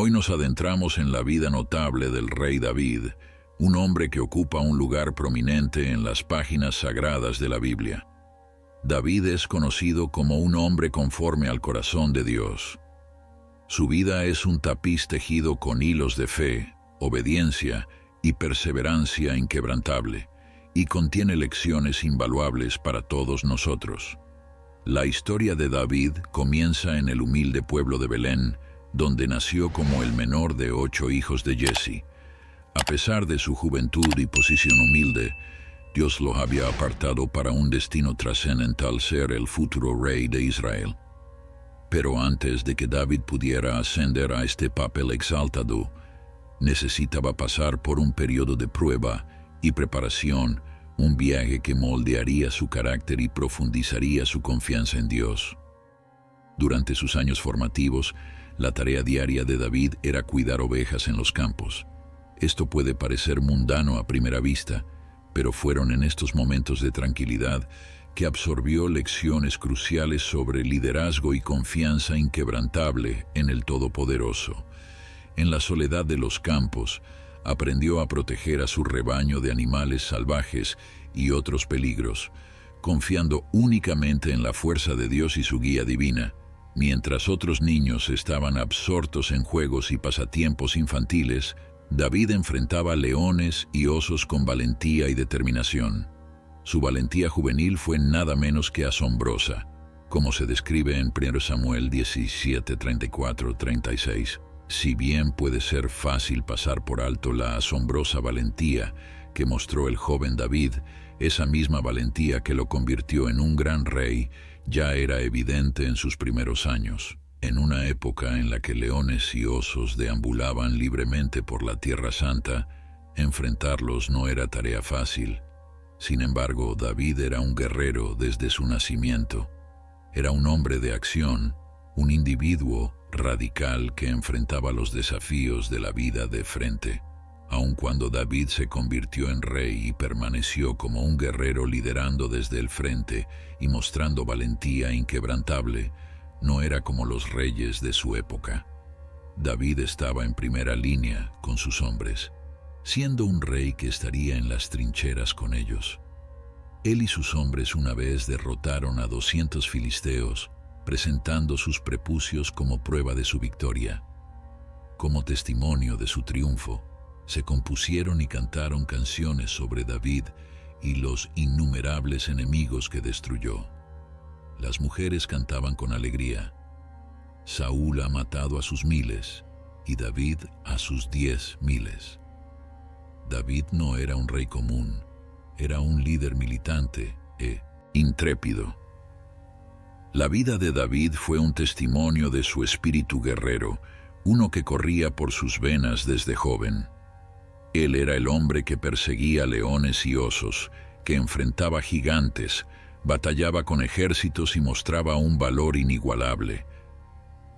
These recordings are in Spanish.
Hoy nos adentramos en la vida notable del rey David, un hombre que ocupa un lugar prominente en las páginas sagradas de la Biblia. David es conocido como un hombre conforme al corazón de Dios. Su vida es un tapiz tejido con hilos de fe, obediencia y perseverancia inquebrantable, y contiene lecciones invaluables para todos nosotros. La historia de David comienza en el humilde pueblo de Belén, donde nació como el menor de 8 hijos de Jesse. A pesar de su juventud y posición humilde, Dios lo había apartado para un destino trascendental, ser el futuro rey de Israel. Pero antes de que David pudiera ascender a este papel exaltado, necesitaba pasar por un periodo de prueba y preparación, un viaje que moldearía su carácter y profundizaría su confianza en Dios. Durante sus años formativos, la tarea diaria de David era cuidar ovejas en los campos. Esto puede parecer mundano a primera vista, pero fueron en estos momentos de tranquilidad que absorbió lecciones cruciales sobre liderazgo y confianza inquebrantable en el Todopoderoso. En la soledad de los campos, aprendió a proteger a su rebaño de animales salvajes y otros peligros, confiando únicamente en la fuerza de Dios y su guía divina. Mientras otros niños estaban absortos en juegos y pasatiempos infantiles, David enfrentaba leones y osos con valentía y determinación. Su valentía juvenil fue nada menos que asombrosa, como se describe en 1 Samuel 17, 34, 36. Si bien puede ser fácil pasar por alto la asombrosa valentía que mostró el joven David, esa misma valentía que lo convirtió en un gran rey ya era evidente en sus primeros años. En una época en la que leones y osos deambulaban libremente por la Tierra Santa, enfrentarlos no era tarea fácil. Sin embargo, David era un guerrero desde su nacimiento. Era un hombre de acción, un individuo radical que enfrentaba los desafíos de la vida de frente. Aun cuando David se convirtió en rey y permaneció como un guerrero liderando desde el frente y mostrando valentía inquebrantable, no era como los reyes de su época. David estaba en primera línea con sus hombres, siendo un rey que estaría en las trincheras con ellos. Él y sus hombres una vez derrotaron a 200 filisteos, presentando sus prepucios como prueba de su victoria. Como testimonio de su triunfo, se compusieron y cantaron canciones sobre David y los innumerables enemigos que destruyó. Las mujeres cantaban con alegría: Saúl ha matado a sus 1000 y David a sus 10,000. David no era un rey común, era un líder militante e intrépido. La vida de David fue un testimonio de su espíritu guerrero, uno que corría por sus venas desde joven. Él era el hombre que perseguía leones y osos, que enfrentaba gigantes, batallaba con ejércitos y mostraba un valor inigualable.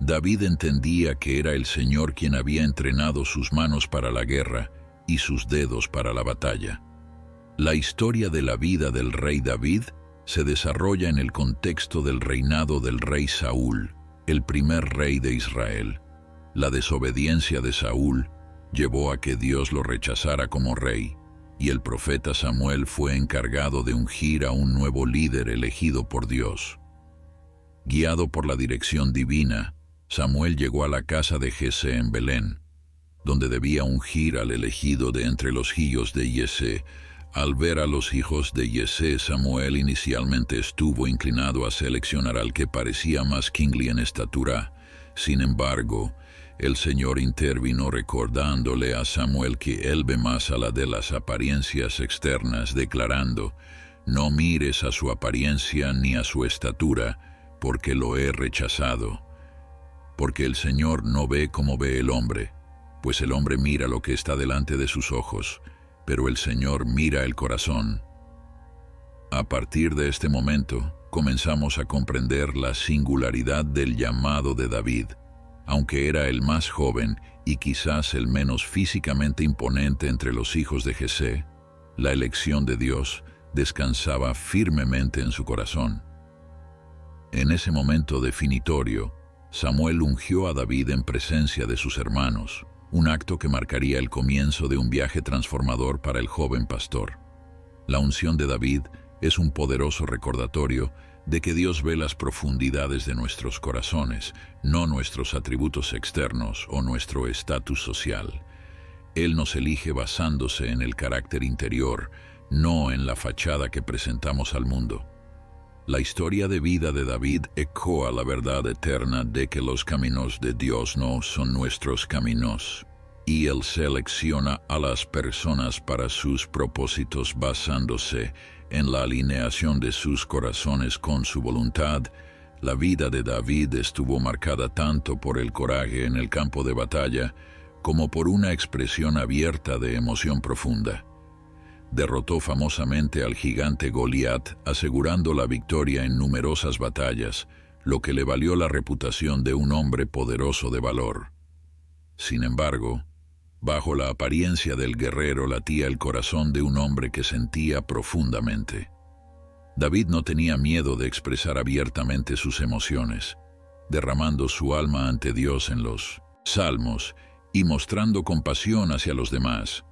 David entendía que era el Señor quien había entrenado sus manos para la guerra y sus dedos para la batalla. La historia de la vida del rey David se desarrolla en el contexto del reinado del rey Saúl, el primer rey de Israel. La desobediencia de Saúl llevó a que Dios lo rechazara como rey, y el profeta Samuel fue encargado de ungir a un nuevo líder elegido por Dios. Guiado por la dirección divina, Samuel llegó a la casa de Jesé en Belén, donde debía ungir al elegido de entre los hijos de Jesé. Al ver a los hijos de Jesé, Samuel inicialmente estuvo inclinado a seleccionar al que parecía más kingly en estatura. Sin embargo, el Señor intervino recordándole a Samuel que él ve más a la de las apariencias externas, declarando: no mires a su apariencia ni a su estatura, porque lo he rechazado. Porque el Señor no ve como ve el hombre, pues el hombre mira lo que está delante de sus ojos, pero el Señor mira el corazón. A partir de este momento, comenzamos a comprender la singularidad del llamado de David. Aunque era el más joven y quizás el menos físicamente imponente entre los hijos de Jesé, la elección de Dios descansaba firmemente en su corazón. En ese momento definitorio, Samuel ungió a David en presencia de sus hermanos, un acto que marcaría el comienzo de un viaje transformador para el joven pastor. La unción de David es un poderoso recordatorio de que Dios ve las profundidades de nuestros corazones, no nuestros atributos externos o nuestro estatus social. Él nos elige basándose en el carácter interior, no en la fachada que presentamos al mundo. La historia de vida de David ecoa la verdad eterna de que los caminos de Dios no son nuestros caminos, y Él selecciona a las personas para sus propósitos basándose en la alineación de sus corazones con su voluntad. La vida de David estuvo marcada tanto por el coraje en el campo de batalla como por una expresión abierta de emoción profunda. Derrotó famosamente al gigante Goliat, asegurando la victoria en numerosas batallas, lo que le valió la reputación de un hombre poderoso de valor. Sin embargo, bajo la apariencia del guerrero latía el corazón de un hombre que sentía profundamente. David no tenía miedo de expresar abiertamente sus emociones, derramando su alma ante Dios en los salmos y mostrando compasión hacia los demás.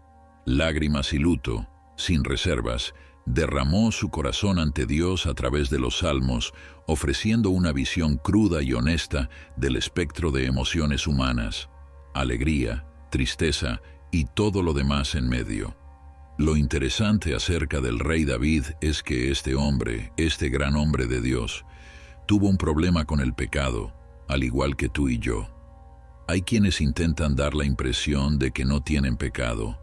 Lágrimas y luto, sin reservas, derramó su corazón ante Dios a través de los salmos, ofreciendo una visión cruda y honesta del espectro de emociones humanas, alegría, tristeza y todo lo demás en medio. Lo interesante acerca del rey David es que este hombre, este gran hombre de Dios, tuvo un problema con el pecado, al igual que tú y yo. Hay quienes intentan dar la impresión de que no tienen pecado,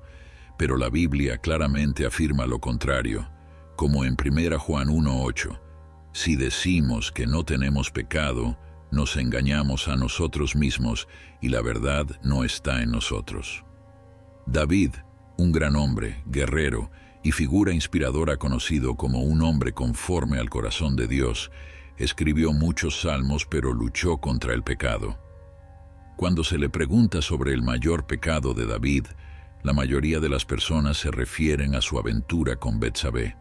pero la Biblia claramente afirma lo contrario, como en 1 Juan 1:8. Si decimos que no tenemos pecado, nos engañamos a nosotros mismos y la verdad no está en nosotros. David, un gran hombre, guerrero y figura inspiradora conocido como un hombre conforme al corazón de Dios, escribió muchos salmos pero luchó contra el pecado. Cuando se le pregunta sobre el mayor pecado de David, la mayoría de las personas se refieren a su aventura con Betsabé.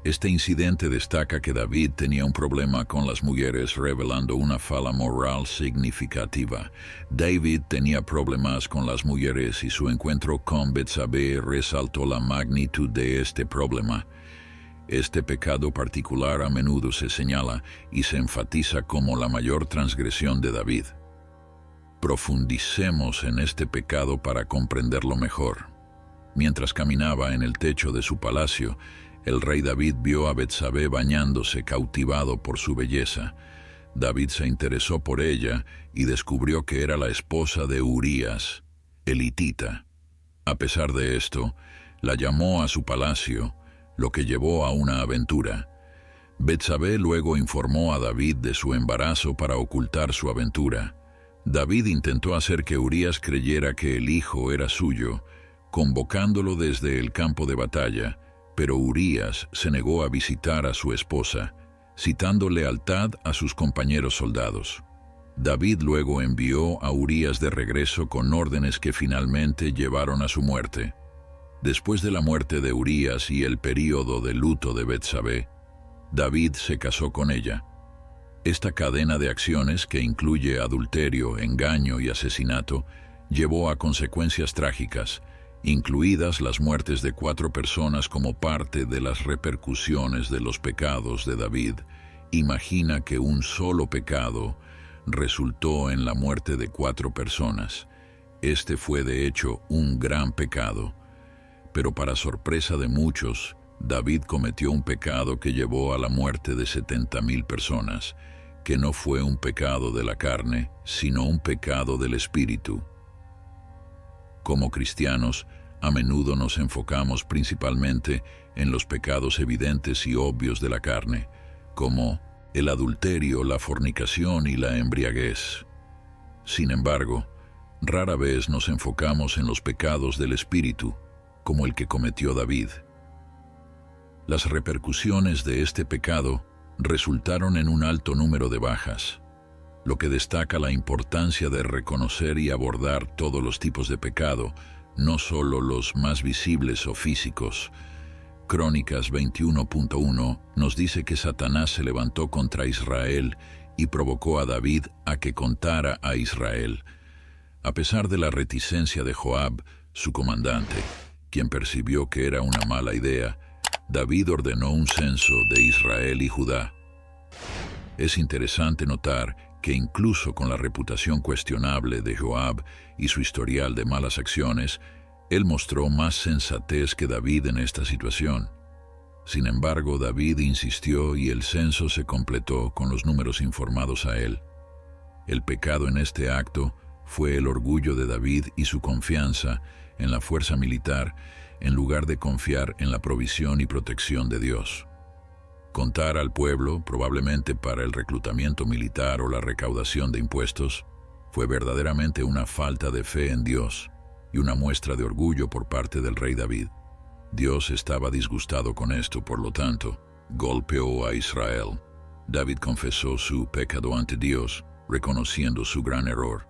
Este incidente destaca que David tenía un problema con las mujeres, revelando una falla moral significativa. David tenía problemas con las mujeres y su encuentro con Betsabé resaltó la magnitud de este problema. Este pecado particular a menudo se señala y se enfatiza como la mayor transgresión de David. Profundicemos en este pecado para comprenderlo mejor. Mientras caminaba en el techo de su palacio, el rey David vio a Betsabé bañándose, cautivado por su belleza. David se interesó por ella y descubrió que era la esposa de Urías, el hitita. A pesar de esto, la llamó a su palacio, lo que llevó a una aventura. Betsabé luego informó a David de su embarazo para ocultar su aventura. David intentó hacer que Urías creyera que el hijo era suyo, convocándolo desde el campo de batalla, pero Urías se negó a visitar a su esposa, citando lealtad a sus compañeros soldados. David luego envió a Urías de regreso con órdenes que finalmente llevaron a su muerte. Después de la muerte de Urías y el período de luto de Betsabé, David se casó con ella. Esta cadena de acciones, que incluye adulterio, engaño y asesinato, llevó a consecuencias trágicas, incluidas las muertes de 4 personas como parte de las repercusiones de los pecados de David. Imagina que un solo pecado resultó en la muerte de 4 personas. Este fue de hecho un gran pecado, pero para sorpresa de muchos, David cometió un pecado que llevó a la muerte de 70,000 personas, que no fue un pecado de la carne, sino un pecado del espíritu. Como cristianos, a menudo nos enfocamos principalmente en los pecados evidentes y obvios de la carne, como el adulterio, la fornicación y la embriaguez. Sin embargo, rara vez nos enfocamos en los pecados del espíritu, como el que cometió David. Las repercusiones de este pecado resultaron en un alto número de bajas, lo que destaca la importancia de reconocer y abordar todos los tipos de pecado, no solo los más visibles o físicos. Crónicas 21.1 nos dice que Satanás se levantó contra Israel y provocó a David a que contara a Israel. A pesar de la reticencia de Joab, su comandante, quien percibió que era una mala idea, David ordenó un censo de Israel y Judá. Es interesante notar que incluso con la reputación cuestionable de Joab y su historial de malas acciones, él mostró más sensatez que David en esta situación. Sin embargo, David insistió y el censo se completó con los números informados a él. El pecado en este acto fue el orgullo de David y su confianza en la fuerza militar, en lugar de confiar en la provisión y protección de Dios. Contar al pueblo, probablemente para el reclutamiento militar o la recaudación de impuestos, fue verdaderamente una falta de fe en Dios y una muestra de orgullo por parte del rey David. Dios estaba disgustado con esto, por lo tanto, golpeó a Israel. David confesó su pecado ante Dios, reconociendo su gran error.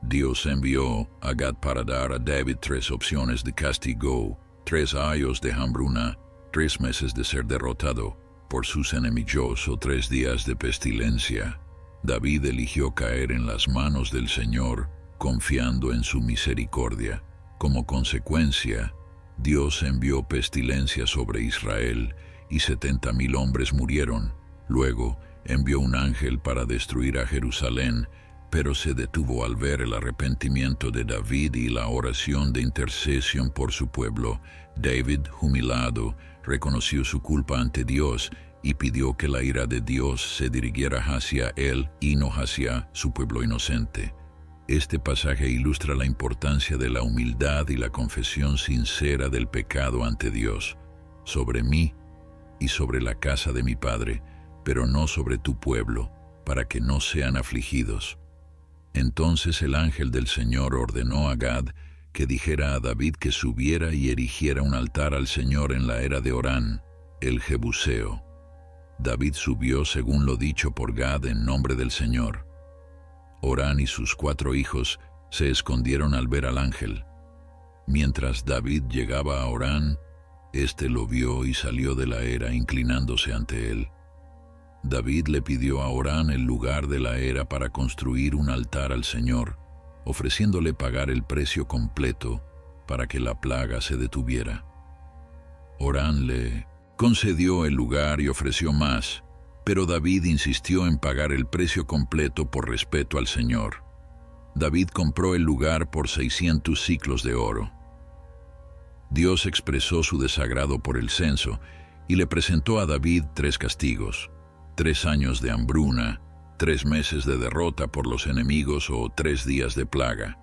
Dios envió a Gad para dar a David 3 opciones de castigo: 3 años de hambruna, 3 meses de ser derrotado por sus enemigos o 3 días de pestilencia. David eligió caer en las manos del Señor, confiando en su misericordia. Como consecuencia, Dios envió pestilencia sobre Israel y 70,000 hombres murieron. Luego envió un ángel para destruir a Jerusalén, pero se detuvo al ver el arrepentimiento de David y la oración de intercesión por su pueblo. David, humillado, reconoció su culpa ante Dios y pidió que la ira de Dios se dirigiera hacia él y no hacia su pueblo inocente. Este pasaje ilustra la importancia de la humildad y la confesión sincera del pecado ante Dios. Sobre mí y sobre la casa de mi padre, pero no sobre tu pueblo, para que no sean afligidos. Entonces el ángel del Señor ordenó a Gad que dijera a David que subiera y erigiera un altar al Señor en la era de Orán, el Jebuseo. David subió según lo dicho por Gad en nombre del Señor. Orán y sus 4 hijos se escondieron al ver al ángel. Mientras David llegaba a Orán, éste lo vio y salió de la era inclinándose ante él. David le pidió a Orán el lugar de la era para construir un altar al Señor, ofreciéndole pagar el precio completo para que la plaga se detuviera. Orán le concedió el lugar y ofreció más, pero David insistió en pagar el precio completo por respeto al Señor. David compró el lugar por 600 siclos de oro. Dios expresó su desagrado por el censo y le presentó a David 3 castigos: 3 años de hambruna, 3 meses de derrota por los enemigos o 3 días de plaga.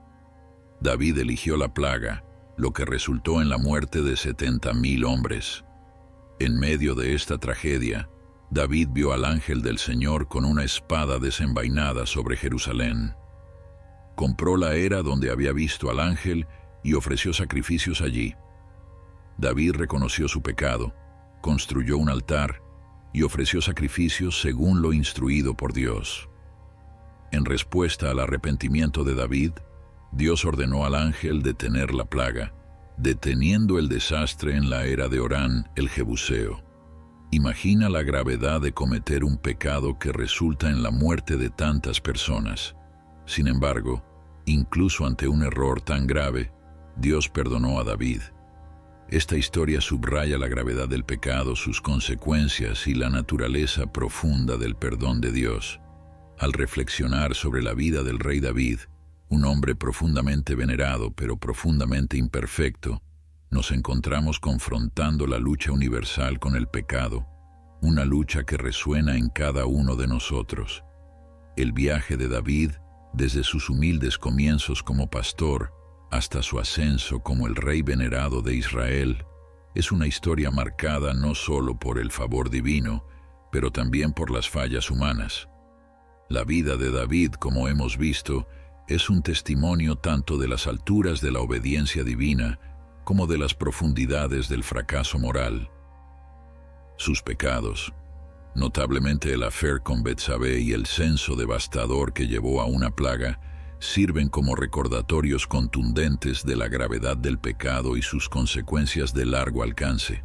David eligió la plaga, lo que resultó en la muerte de 70,000 hombres. En medio de esta tragedia, David vio al ángel del Señor con una espada desenvainada sobre Jerusalén. Compró la era donde había visto al ángel y ofreció sacrificios allí. David reconoció su pecado, construyó un altar y ofreció sacrificios según lo instruido por Dios. En respuesta al arrepentimiento de David, Dios ordenó al ángel detener la plaga, deteniendo el desastre en la era de Orán, el Jebuseo. Imagina la gravedad de cometer un pecado que resulta en la muerte de tantas personas. Sin embargo, incluso ante un error tan grave, Dios perdonó a David. Esta historia subraya la gravedad del pecado, sus consecuencias y la naturaleza profunda del perdón de Dios. Al reflexionar sobre la vida del rey David, un hombre profundamente venerado pero profundamente imperfecto, nos encontramos confrontando la lucha universal con el pecado, una lucha que resuena en cada uno de nosotros. El viaje de David, desde sus humildes comienzos como pastor hasta su ascenso como el rey venerado de Israel, es una historia marcada no solo por el favor divino, pero también por las fallas humanas. La vida de David, como hemos visto, es un testimonio tanto de las alturas de la obediencia divina como de las profundidades del fracaso moral. Sus pecados, notablemente el affair con Betsabé y el censo devastador que llevó a una plaga, sirven como recordatorios contundentes de la gravedad del pecado y sus consecuencias de largo alcance.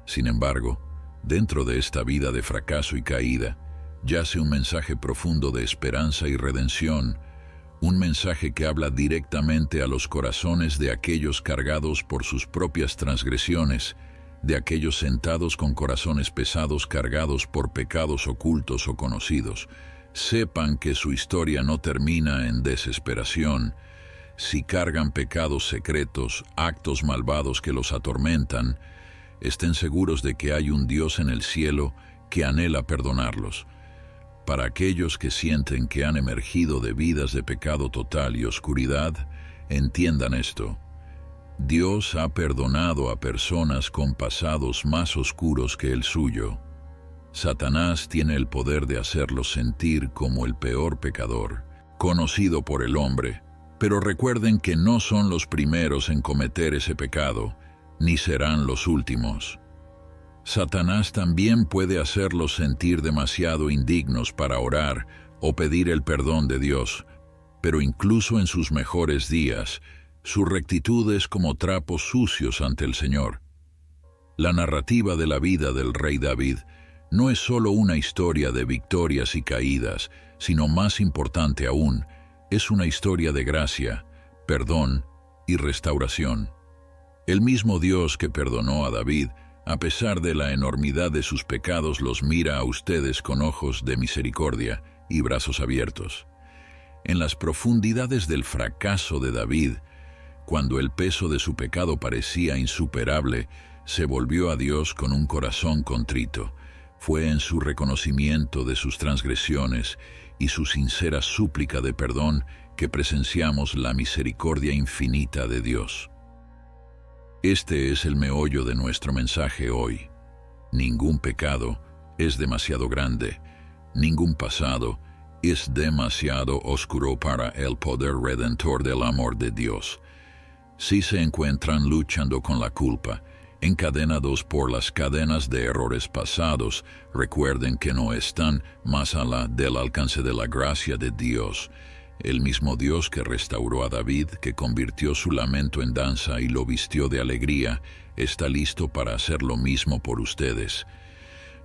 Sin embargo, dentro de esta vida de fracaso y caída, yace un mensaje profundo de esperanza y redención, un mensaje que habla directamente a los corazones de aquellos cargados por sus propias transgresiones, de aquellos sentados con corazones pesados cargados por pecados ocultos o conocidos. Sepan que su historia no termina en desesperación. Si cargan pecados secretos, actos malvados que los atormentan, estén seguros de que hay un Dios en el cielo que anhela perdonarlos. Para aquellos que sienten que han emergido de vidas de pecado total y oscuridad, entiendan esto. Dios ha perdonado a personas con pasados más oscuros que el suyo. Satanás tiene el poder de hacerlos sentir como el peor pecador, conocido por el hombre, pero recuerden que no son los primeros en cometer ese pecado, ni serán los últimos. Satanás también puede hacerlos sentir demasiado indignos para orar o pedir el perdón de Dios, pero incluso en sus mejores días, su rectitud es como trapos sucios ante el Señor. La narrativa de la vida del rey David no es solo una historia de victorias y caídas, sino más importante aún, es una historia de gracia, perdón y restauración. El mismo Dios que perdonó a David, a pesar de la enormidad de sus pecados, los mira a ustedes con ojos de misericordia y brazos abiertos. En las profundidades del fracaso de David, cuando el peso de su pecado parecía insuperable, se volvió a Dios con un corazón contrito. Fue en su reconocimiento de sus transgresiones y su sincera súplica de perdón que presenciamos la misericordia infinita de Dios. Este es el meollo de nuestro mensaje hoy. Ningún pecado es demasiado grande, ningún pasado es demasiado oscuro para el poder redentor del amor de Dios. Si se encuentran luchando con la culpa, encadenados por las cadenas de errores pasados, recuerden que no están más allá del alcance de la gracia de Dios. El mismo Dios que restauró a David, que convirtió su lamento en danza y lo vistió de alegría, está listo para hacer lo mismo por ustedes.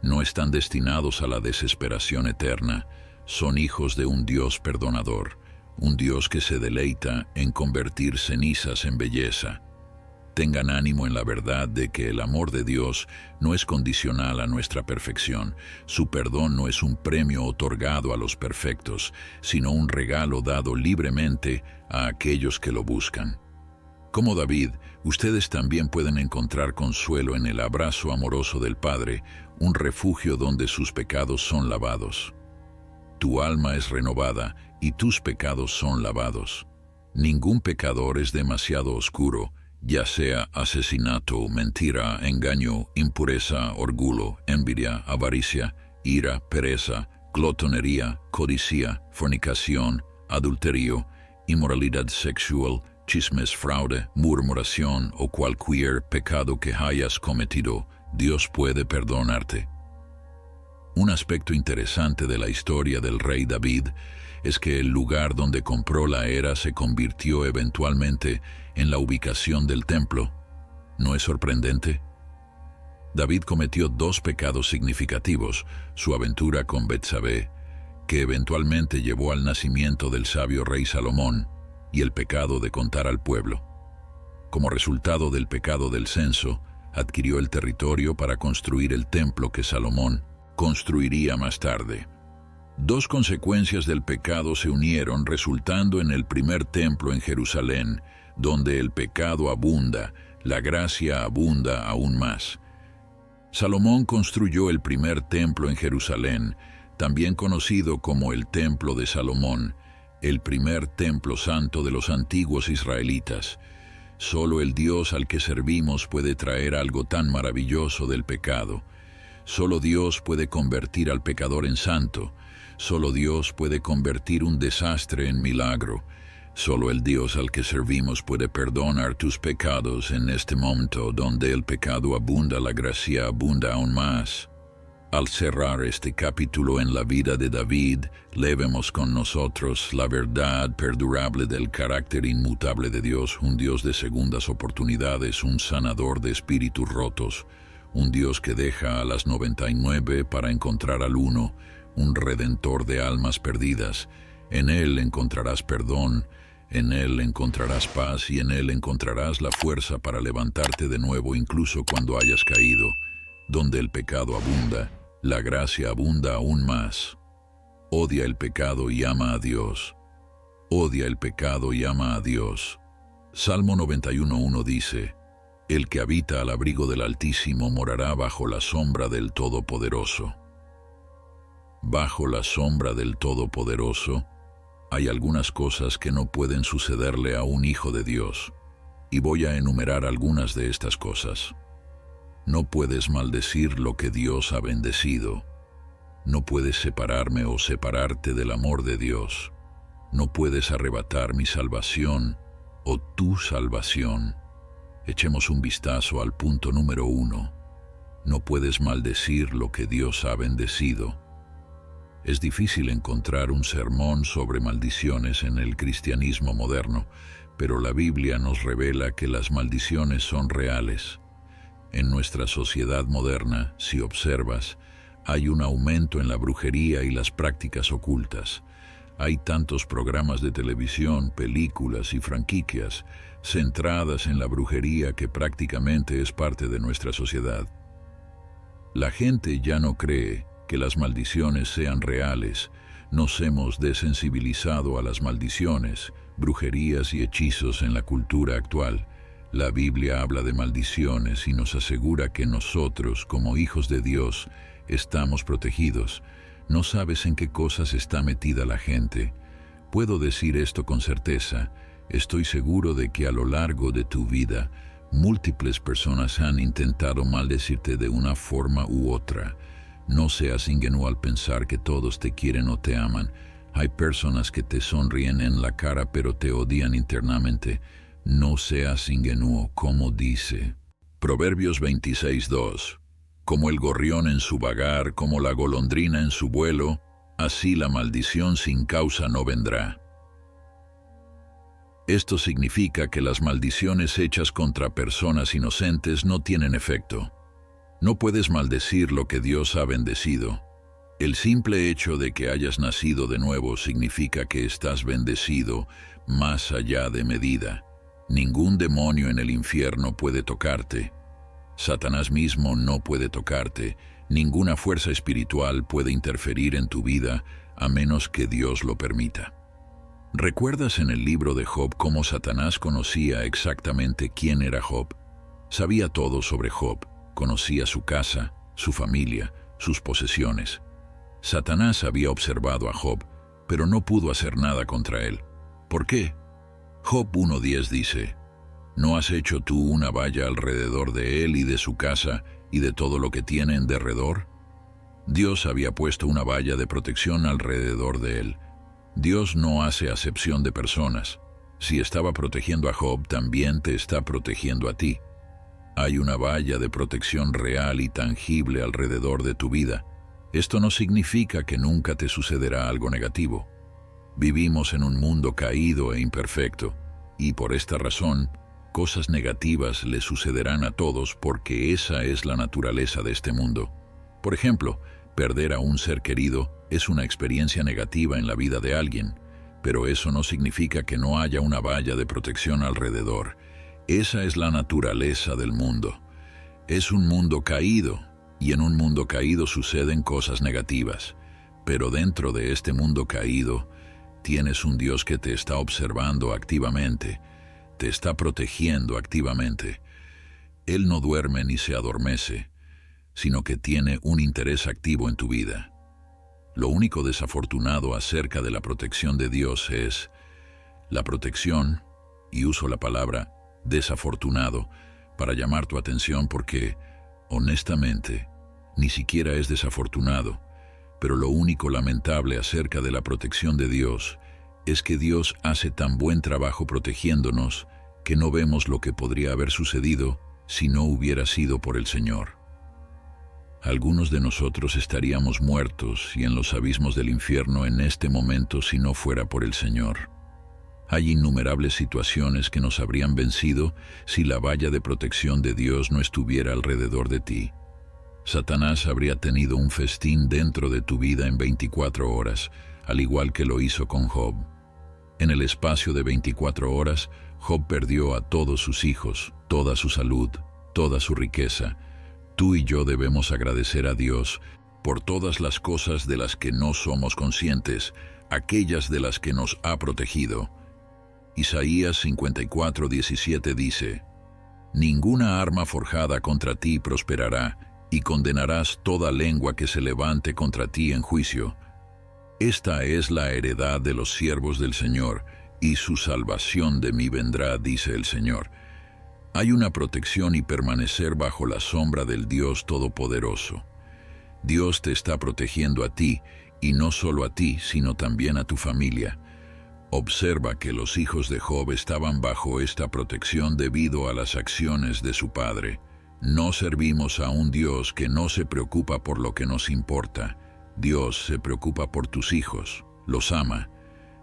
No están destinados a la desesperación eterna, son hijos de un Dios perdonador, un Dios que se deleita en convertir cenizas en belleza. Tengan ánimo en la verdad de que el amor de Dios no es condicional a nuestra perfección. Su perdón no es un premio otorgado a los perfectos, sino un regalo dado libremente a aquellos que lo buscan. Como David, ustedes también pueden encontrar consuelo en el abrazo amoroso del Padre, un refugio donde sus pecados son lavados. Tu alma es renovada y tus pecados son lavados. Ningún pecador es demasiado oscuro, ya sea asesinato, mentira, engaño, impureza, orgullo, envidia, avaricia, ira, pereza, glotonería, codicia, fornicación, adulterio, inmoralidad sexual, chismes, fraude, murmuración o cualquier pecado que hayas cometido. Dios puede perdonarte. Un aspecto interesante de la historia del rey David es que el lugar donde compró la era se convirtió eventualmente en la ubicación del templo. ¿No es sorprendente? David cometió dos pecados significativos: su aventura con Betsabé, que eventualmente llevó al nacimiento del sabio rey Salomón, y el pecado de contar al pueblo. Como resultado del pecado del censo, adquirió el territorio para construir el templo que Salomón construiría más tarde. Dos consecuencias del pecado se unieron, resultando en el primer templo en Jerusalén, donde el pecado abunda, la gracia abunda aún más. Salomón construyó el primer templo en Jerusalén, también conocido como el Templo de Salomón, el primer templo santo de los antiguos israelitas. Solo el Dios al que servimos puede traer algo tan maravilloso del pecado. Solo Dios puede convertir al pecador en santo. Solo Dios puede convertir un desastre en milagro. Solo el Dios al que servimos puede perdonar tus pecados en este momento donde el pecado abunda, la gracia abunda aún más. Al cerrar este capítulo en la vida de David, levemos con nosotros la verdad perdurable del carácter inmutable de Dios, un Dios de segundas oportunidades, un sanador de espíritus rotos, un Dios que deja a las 99 para encontrar al uno, un redentor de almas perdidas. En Él encontrarás perdón, en Él encontrarás paz y en Él encontrarás la fuerza para levantarte de nuevo incluso cuando hayas caído. Donde el pecado abunda, la gracia abunda aún más. Odia el pecado y ama a Dios. Odia el pecado y ama a Dios. Salmo 91:1 dice: El que habita al abrigo del Altísimo morará bajo la sombra del Todopoderoso. Bajo la sombra del Todopoderoso hay algunas cosas que no pueden sucederle a un hijo de Dios, y voy a enumerar algunas de estas cosas. No puedes maldecir lo que Dios ha bendecido. No puedes separarme o separarte del amor de Dios. No puedes arrebatar mi salvación o tu salvación. Echemos un vistazo al punto número 1. No puedes maldecir lo que Dios ha bendecido. Es difícil encontrar un sermón sobre maldiciones en el cristianismo moderno, pero la Biblia nos revela que las maldiciones son reales. En nuestra sociedad moderna, si observas, hay un aumento en la brujería y las prácticas ocultas. Hay tantos programas de televisión, películas y franquicias centradas en la brujería que prácticamente es parte de nuestra sociedad. La gente ya no cree que las maldiciones sean reales. Nos hemos desensibilizado a las maldiciones, brujerías y hechizos en la cultura actual. La Biblia habla de maldiciones y nos asegura que nosotros, como hijos de Dios, estamos protegidos. No sabes en qué cosas está metida la gente. Puedo decir esto con certeza. Estoy seguro de que a lo largo de tu vida, múltiples personas han intentado maldecirte de una forma u otra. No seas ingenuo al pensar que todos te quieren o te aman. Hay personas que te sonríen en la cara pero te odian internamente. No seas ingenuo, como dice Proverbios 26:2. Como el gorrión en su vagar, como la golondrina en su vuelo, así la maldición sin causa no vendrá. Esto significa que las maldiciones hechas contra personas inocentes no tienen efecto. No puedes maldecir lo que Dios ha bendecido. El simple hecho de que hayas nacido de nuevo significa que estás bendecido más allá de medida. Ningún demonio en el infierno puede tocarte. Satanás mismo no puede tocarte. Ninguna fuerza espiritual puede interferir en tu vida a menos que Dios lo permita. ¿Recuerdas en el libro de Job cómo Satanás conocía exactamente quién era Job? Sabía todo sobre Job. Conocía su casa, su familia, sus posesiones. Satanás había observado a Job, pero no pudo hacer nada contra él. ¿Por qué? Job 1:10 dice: ¿No has hecho tú una valla alrededor de él y de su casa y de todo lo que tiene en derredor? Dios había puesto una valla de protección alrededor de él. Dios no hace acepción de personas. Si estaba protegiendo a Job, también te está protegiendo a ti. Hay una valla de protección real y tangible alrededor de tu vida. Esto no significa que nunca te sucederá algo negativo. Vivimos en un mundo caído e imperfecto, y por esta razón, cosas negativas le sucederán a todos porque esa es la naturaleza de este mundo. Por ejemplo, perder a un ser querido es una experiencia negativa en la vida de alguien, pero eso no significa que no haya una valla de protección alrededor. Esa es la naturaleza del mundo. Es un mundo caído, y en un mundo caído suceden cosas negativas. Pero dentro de este mundo caído, tienes un Dios que te está observando activamente, te está protegiendo activamente. Él no duerme ni se adormece, sino que tiene un interés activo en tu vida. Lo único desafortunado acerca de la protección de Dios es la protección, y uso la palabra desafortunado para llamar tu atención porque, honestamente, ni siquiera es desafortunado, pero lo único lamentable acerca de la protección de Dios es que Dios hace tan buen trabajo protegiéndonos que no vemos lo que podría haber sucedido si no hubiera sido por el Señor. Algunos de nosotros estaríamos muertos y en los abismos del infierno en este momento si no fuera por el Señor. Hay innumerables situaciones que nos habrían vencido si la valla de protección de Dios no estuviera alrededor de ti. Satanás habría tenido un festín dentro de tu vida en 24 horas, al igual que lo hizo con Job. En el espacio de 24 horas, Job perdió a todos sus hijos, toda su salud, toda su riqueza. Tú y yo debemos agradecer a Dios por todas las cosas de las que no somos conscientes, aquellas de las que nos ha protegido. Isaías 54:17 dice: Ninguna arma forjada contra ti prosperará, y condenarás toda lengua que se levante contra ti en juicio. Esta es la heredad de los siervos del Señor, y su salvación de mí vendrá, dice el Señor. Hay una protección y permanecer bajo la sombra del Dios Todopoderoso. Dios te está protegiendo a ti, y no solo a ti, sino también a tu familia. Observa que los hijos de Job estaban bajo esta protección debido a las acciones de su padre. No servimos a un Dios que no se preocupa por lo que nos importa. Dios se preocupa por tus hijos, los ama.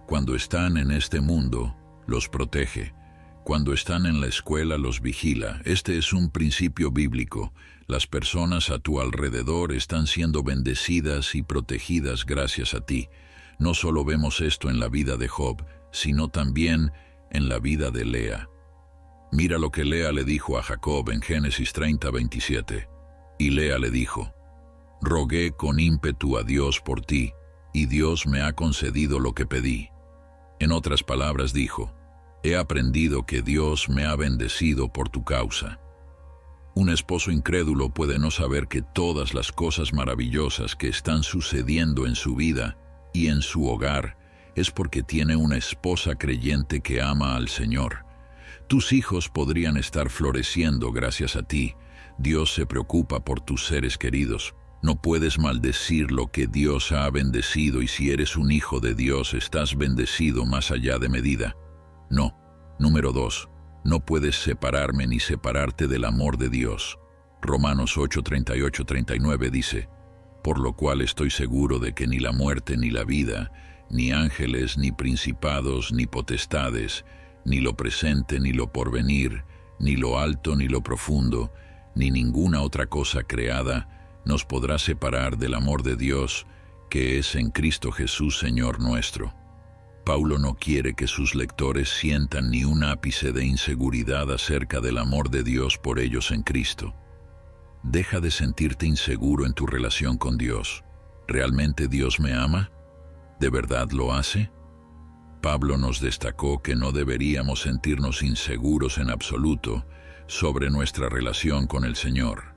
Cuando están en este mundo, los protege. Cuando están en la escuela, los vigila. Este es un principio bíblico. Las personas a tu alrededor están siendo bendecidas y protegidas gracias a ti. No solo vemos esto en la vida de Job, sino también en la vida de Lea. Mira lo que Lea le dijo a Jacob en Génesis 30:27. Y Lea le dijo: Rogué con ímpetu a Dios por ti, y Dios me ha concedido lo que pedí. En otras palabras dijo: he aprendido que Dios me ha bendecido por tu causa. Un esposo incrédulo puede no saber que todas las cosas maravillosas que están sucediendo en su vida y en su hogar es porque tiene una esposa creyente que ama al Señor. Tus hijos podrían estar floreciendo gracias a ti. Dios se preocupa por tus seres queridos. No puedes maldecir lo que Dios ha bendecido, y si eres un hijo de Dios estás bendecido más allá de medida. No. Número 2. No puedes separarme ni separarte del amor de Dios. Romanos 8:38-39 dice: por lo cual estoy seguro de que ni la muerte ni la vida, ni ángeles, ni principados, ni potestades, ni lo presente, ni lo porvenir, ni lo alto, ni lo profundo, ni ninguna otra cosa creada, nos podrá separar del amor de Dios, que es en Cristo Jesús, Señor nuestro. Pablo no quiere que sus lectores sientan ni un ápice de inseguridad acerca del amor de Dios por ellos en Cristo. Deja de sentirte inseguro en tu relación con Dios. ¿Realmente Dios me ama? ¿De verdad lo hace? Pablo nos destacó que no deberíamos sentirnos inseguros en absoluto sobre nuestra relación con el Señor.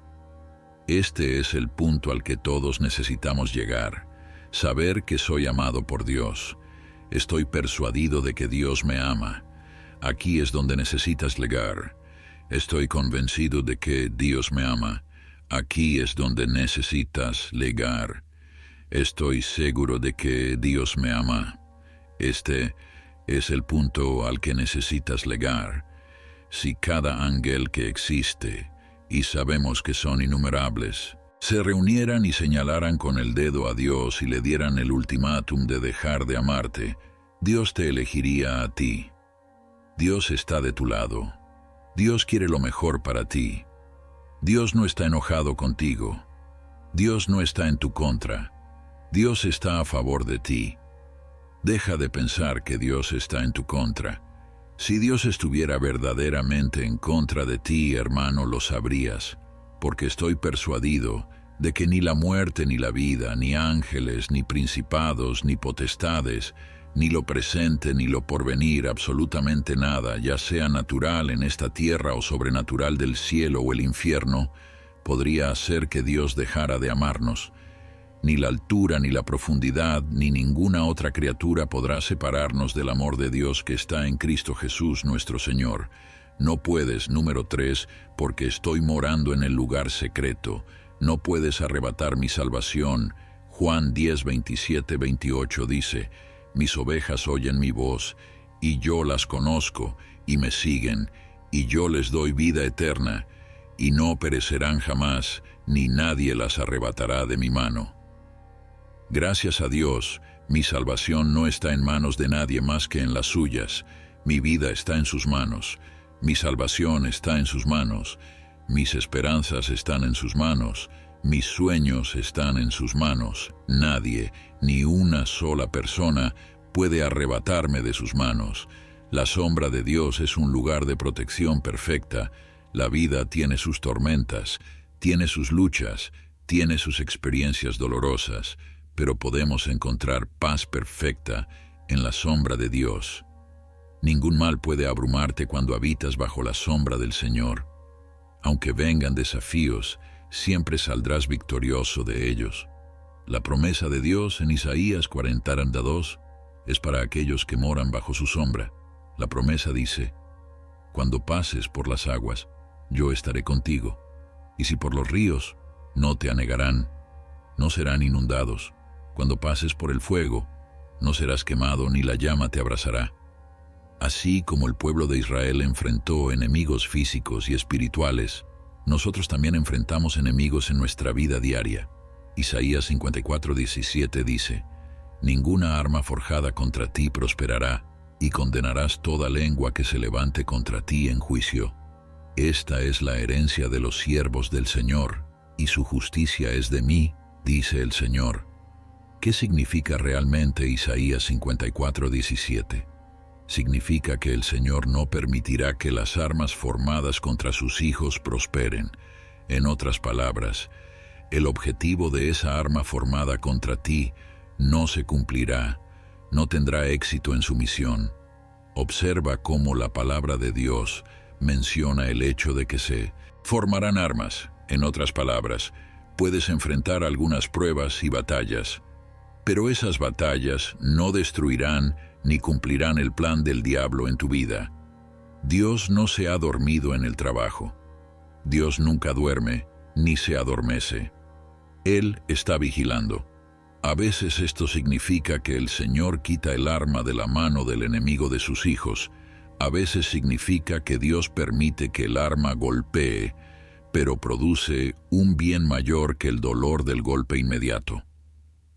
Este es el punto al que todos necesitamos llegar: saber que soy amado por Dios. Estoy persuadido de que Dios me ama. Aquí es donde necesitas llegar. Estoy convencido de que Dios me ama. Aquí es donde necesitas llegar. Estoy seguro de que Dios me ama. Este es el punto al que necesitas llegar. Si cada ángel que existe, y sabemos que son innumerables, se reunieran y señalaran con el dedo a Dios y le dieran el ultimátum de dejar de amarte, Dios te elegiría a ti. Dios está de tu lado. Dios quiere lo mejor para ti. Dios no está enojado contigo. Dios no está en tu contra. Dios está a favor de ti. Deja de pensar que Dios está en tu contra. Si Dios estuviera verdaderamente en contra de ti, hermano, lo sabrías, porque estoy persuadido de que ni la muerte ni la vida, ni ángeles, ni principados, ni potestades, ni lo presente ni lo porvenir, absolutamente nada, ya sea natural en esta tierra o sobrenatural del cielo o el infierno, podría hacer que Dios dejara de amarnos. Ni la altura, ni la profundidad, ni ninguna otra criatura podrá separarnos del amor de Dios que está en Cristo Jesús nuestro Señor. No puedes, número 3, porque estoy morando en el lugar secreto. No puedes arrebatar mi salvación. Juan 10:27-28 dice: mis ovejas oyen mi voz, y yo las conozco, y me siguen, y yo les doy vida eterna, y no perecerán jamás, ni nadie las arrebatará de mi mano. Gracias a Dios, mi salvación no está en manos de nadie más que en las suyas. Mi vida está en sus manos. Mi salvación está en sus manos. Mis esperanzas están en sus manos. Mis sueños están en sus manos. Nadie, ni una sola persona, puede arrebatarme de sus manos. La sombra de Dios es un lugar de protección perfecta. La vida tiene sus tormentas, tiene sus luchas, tiene sus experiencias dolorosas, pero podemos encontrar paz perfecta en la sombra de Dios. Ningún mal puede abrumarte cuando habitas bajo la sombra del Señor. Aunque vengan desafíos, siempre saldrás victorioso de ellos. La promesa de Dios en Isaías 40:2 es para aquellos que moran bajo su sombra. La promesa dice: cuando pases por las aguas, yo estaré contigo, y si por los ríos, no te anegarán, no serán inundados. Cuando pases por el fuego, no serás quemado, ni la llama te abrasará. Así como el pueblo de Israel enfrentó enemigos físicos y espirituales, nosotros también enfrentamos enemigos en nuestra vida diaria. Isaías 54:17 dice: ninguna arma forjada contra ti prosperará, y condenarás toda lengua que se levante contra ti en juicio. Esta es la herencia de los siervos del Señor, y su justicia es de mí, dice el Señor. ¿Qué significa realmente Isaías 54:17? Significa que el Señor no permitirá que las armas formadas contra sus hijos prosperen. En otras palabras, el objetivo de esa arma formada contra ti no se cumplirá, no tendrá éxito en su misión. Observa cómo la palabra de Dios menciona el hecho de que se formarán armas. En otras palabras, puedes enfrentar algunas pruebas y batallas, pero esas batallas no destruirán ni cumplirán el plan del diablo en tu vida. Dios no se ha dormido en el trabajo. Dios nunca duerme ni se adormece. Él está vigilando. A veces esto significa que el Señor quita el arma de la mano del enemigo de sus hijos. A veces significa que Dios permite que el arma golpee, pero produce un bien mayor que el dolor del golpe inmediato.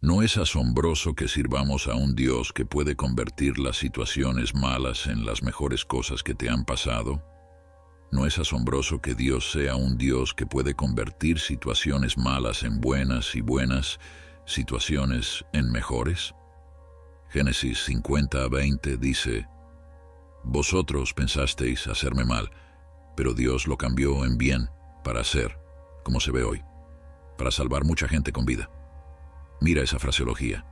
¿No es asombroso que sirvamos a un Dios que puede convertir las situaciones malas en las mejores cosas que te han pasado? ¿No es asombroso que Dios sea un Dios que puede convertir situaciones malas en buenas y buenas situaciones en mejores? Génesis 50:20 dice: vosotros pensasteis hacerme mal, pero Dios lo cambió en bien para hacer, como se ve hoy, para salvar mucha gente con vida. Mira esa fraseología.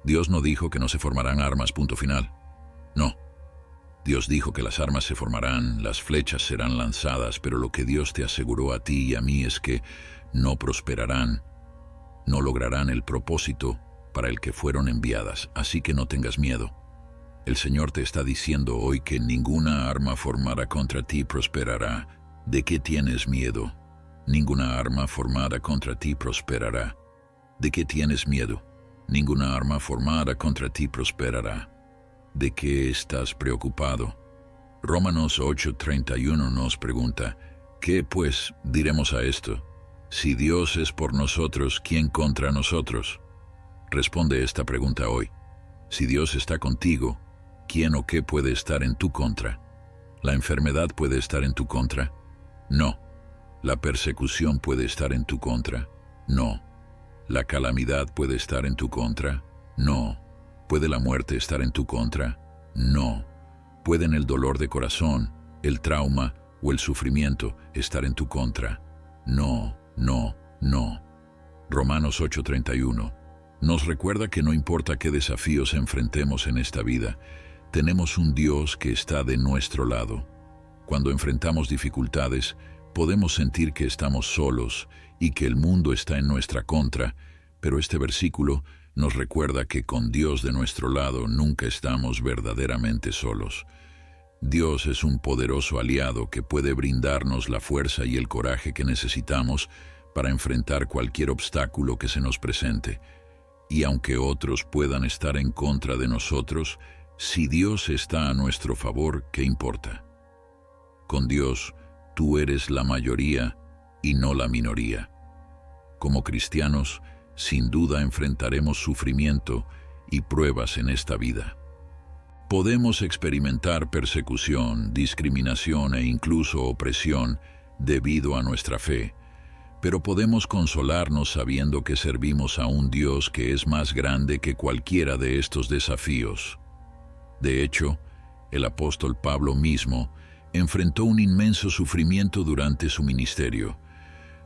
Dios no dijo que no se formarán armas, punto final. No. Dios dijo que las armas se formarán, las flechas serán lanzadas, pero lo que Dios te aseguró a ti y a mí es que no prosperarán, no lograrán el propósito para el que fueron enviadas, así que no tengas miedo. El Señor te está diciendo hoy que ninguna arma formada contra ti prosperará. ¿De qué tienes miedo? Ninguna arma formada contra ti prosperará. ¿De qué tienes miedo? Ninguna arma formada contra ti prosperará. ¿De qué estás preocupado? Romanos 8:31 nos pregunta: ¿qué pues diremos a esto? Si Dios es por nosotros, ¿quién contra nosotros? Responde esta pregunta hoy. Si Dios está contigo, ¿quién o qué puede estar en tu contra? ¿La enfermedad puede estar en tu contra? No. ¿La persecución puede estar en tu contra? No. ¿La calamidad puede estar en tu contra? No. ¿Puede la muerte estar en tu contra? No. ¿Pueden el dolor de corazón, el trauma o el sufrimiento estar en tu contra? No, no, no. Romanos 8:31 nos recuerda que no importa qué desafíos enfrentemos en esta vida, tenemos un Dios que está de nuestro lado. Cuando enfrentamos dificultades, podemos sentir que estamos solos y que el mundo está en nuestra contra, pero este versículo nos recuerda que con Dios de nuestro lado nunca estamos verdaderamente solos. Dios es un poderoso aliado que puede brindarnos la fuerza y el coraje que necesitamos para enfrentar cualquier obstáculo que se nos presente. Y aunque otros puedan estar en contra de nosotros, si Dios está a nuestro favor, ¿qué importa? Con Dios, tú eres la mayoría y no la minoría. Como cristianos, sin duda enfrentaremos sufrimiento y pruebas en esta vida. Podemos experimentar persecución, discriminación e incluso opresión debido a nuestra fe, pero podemos consolarnos sabiendo que servimos a un Dios que es más grande que cualquiera de estos desafíos. De hecho, el apóstol Pablo mismo enfrentó un inmenso sufrimiento durante su ministerio.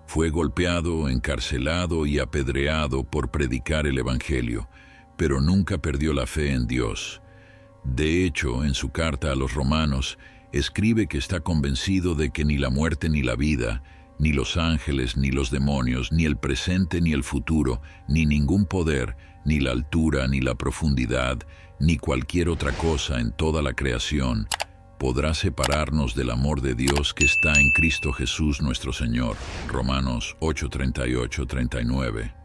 Fue golpeado, encarcelado y apedreado por predicar el Evangelio, pero nunca perdió la fe en Dios. De hecho, en su carta a los romanos, escribe que está convencido de que ni la muerte ni la vida, ni los ángeles ni los demonios, ni el presente ni el futuro, ni ningún poder, ni la altura ni la profundidad, ni cualquier otra cosa en toda la creación, podrá separarnos del amor de Dios que está en Cristo Jesús nuestro Señor. Romanos 8:38-39.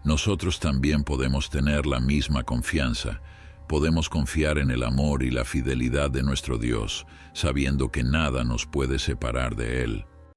Nosotros también podemos tener la misma confianza. Podemos confiar en el amor y la fidelidad de nuestro Dios, sabiendo que nada nos puede separar de Él.